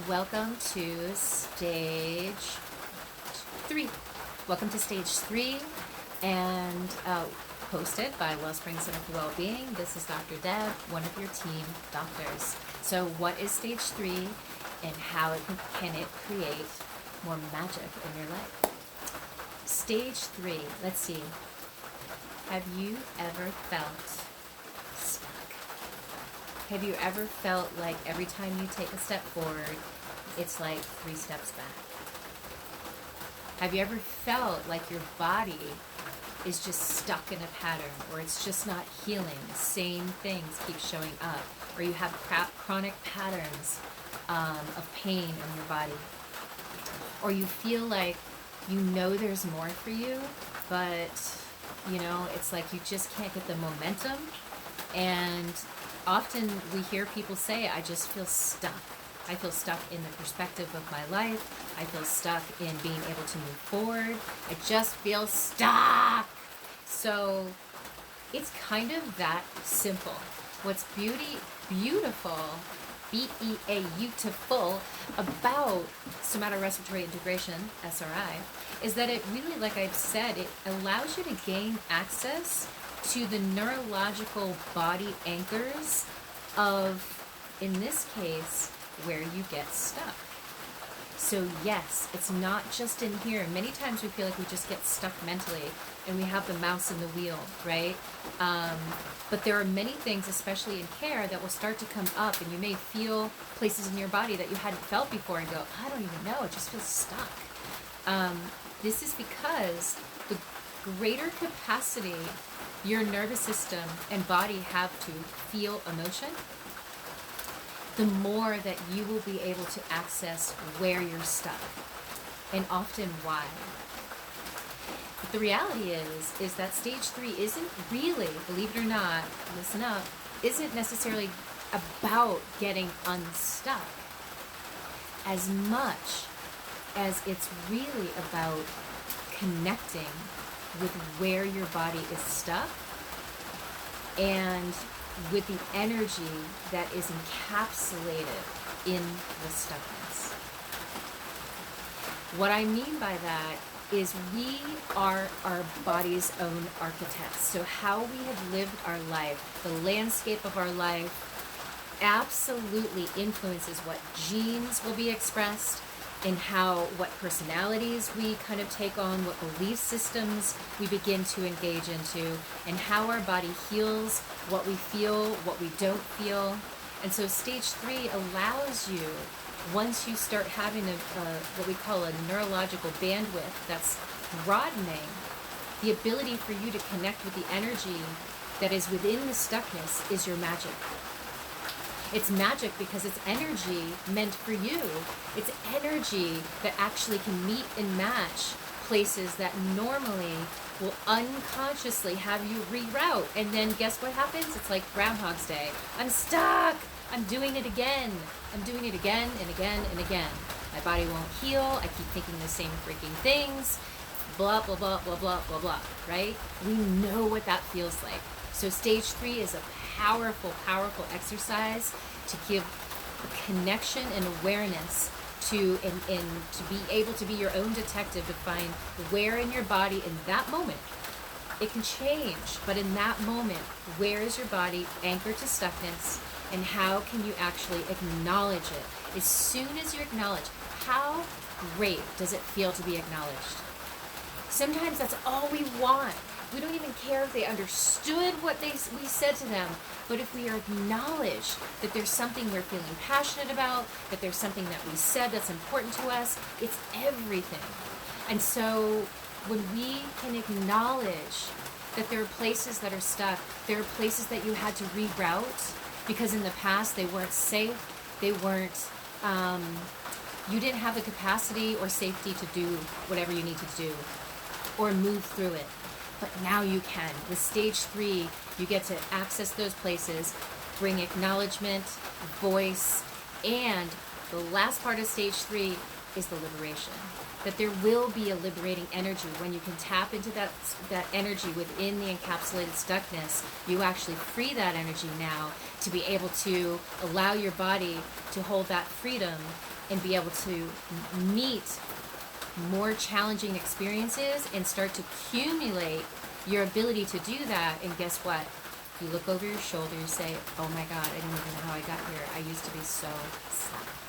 Welcome to stage 3. Welcome to stage 3, and hosted by Wellspring Center for Wellbeing. This is Dr. Deb, one of your team doctors. So what is stage 3 and how can it create more magic in your life? Stage 3, let's see. Have you ever felt stuck? Have you ever felt like every time you take a step forward, it's like 3 steps back? Have you ever felt like your body is just stuck in a pattern, or it's just not healing? The same things keep showing up, or you have chronic patterns of pain in your body, or you feel like you know there's more for you, but it's like you just can't get the momentum. And often we hear people say, I just feel stuck. I feel stuck in the perspective of my life. I feel stuck in being able to move forward. I just feel stuck. So it's kind of that simple. What's beautiful, beautiful about Somato Respiratory Integration, SRI, is that it really, like I've said, it allows you to gain access to the neurological body anchors of, in this case, where you get stuck. So yes, it's not just in here. Many times we feel like we just get stuck mentally and we have the mouse in the wheel, right? But there are many things, especially in care, that will start to come up, and you may feel places in your body that you hadn't felt before and go, I don't even know, it just feels stuck. This is because the greater capacity your nervous system and body have to feel emotion, the more that you will be able to access where you're stuck, and often why. But the reality is that stage 3 isn't really, believe it or not, listen up, isn't necessarily about getting unstuck as much as it's really about connecting with where your body is stuck and with the energy that is encapsulated in the stuckness. What I mean by that is we are our body's own architects. So how we have lived our life, the landscape of our life, absolutely influences what genes will be expressed, and what personalities we kind of take on, what belief systems we begin to engage into, and how our body heals what we feel, what we don't feel. And so stage 3 allows you, once you start having what we call a neurological bandwidth that's broadening, the ability for you to connect with the energy that is within the stuckness is your magic. It's magic because it's energy meant for you. It's energy that actually can meet and match places that normally will unconsciously have you reroute. And then guess what happens? It's like Groundhog's Day. I'm stuck. I'm doing it again. I'm doing it again and again and again. My body won't heal. I keep thinking the same freaking things. Blah, blah, blah, blah, blah, blah, blah, right? We know what that feels like. So stage 3 is a powerful, powerful exercise to give a connection and awareness to, and to be able to be your own detective, to find where in your body in that moment. It can change, but in that moment, where is your body anchored to stuckness, and how can you actually acknowledge it? As soon as you acknowledge, how great does it feel to be acknowledged? Sometimes that's all we want. We don't even care if they understood what we said to them, but if we acknowledge that there's something we're feeling passionate about, that there's something that we said that's important to us, it's everything. And so when we can acknowledge that there are places that are stuck, there are places that you had to reroute because in the past they weren't safe, they weren't, you didn't have the capacity or safety to do whatever you need to do or move through it. But now you can. With stage 3, you get to access those places, bring acknowledgement, voice, and the last part of stage 3 is the liberation. That there will be a liberating energy when you can tap into that energy within the encapsulated stuckness. You actually free that energy now to be able to allow your body to hold that freedom and be able to meet more challenging experiences and start to accumulate your ability to do that. And guess what? You look over your shoulder, you say, oh my God, I don't even know how I got here. I used to be so sad.